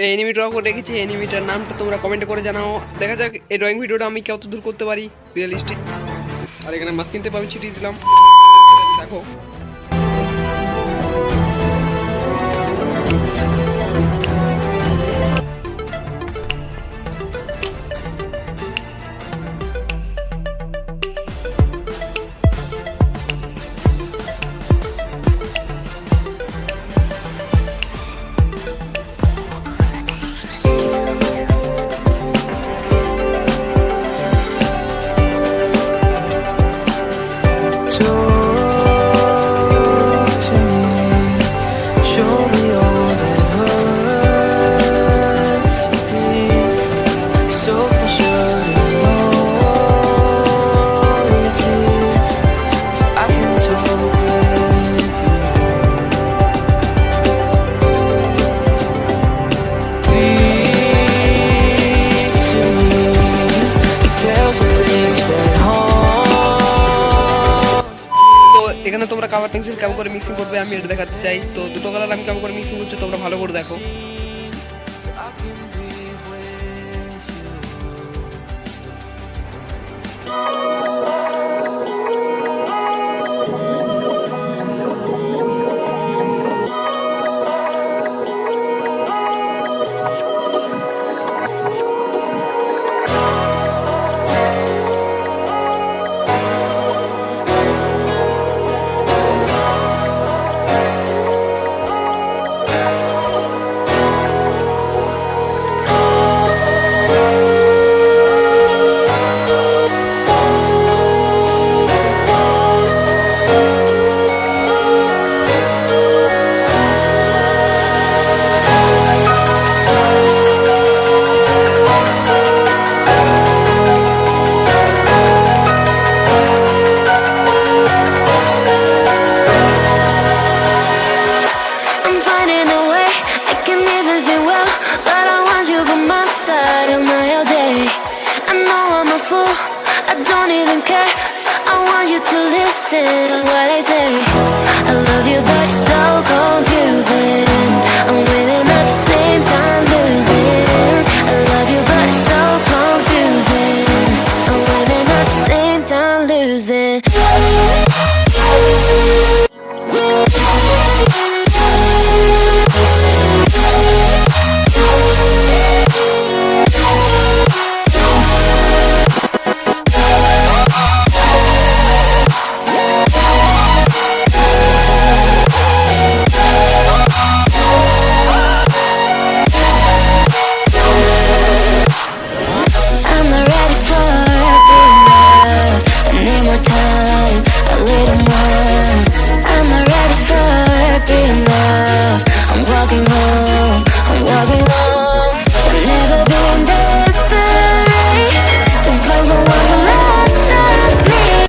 এই enemy draw করে রেখেছি, এনিমিটার নামটা তোমরা কমেন্টে করে জানাও। দেখা যাক এই ড্রয়িং ভিডিওটা আমি কত দূর করতে পারি রিয়েলিস্টিক। আর এখানে মাস্কিন টেপ আমি ছিটিয়ে দিলাম, দেখো। এখানে তোমরা কালার পেন্সিল কেমন করে মিক্সিং করবে আমি এটা দেখাতে চাই। তো দুটো কালার আমি কেমন করে মিক্সিং করছি তোমরা ভালো করে দেখো।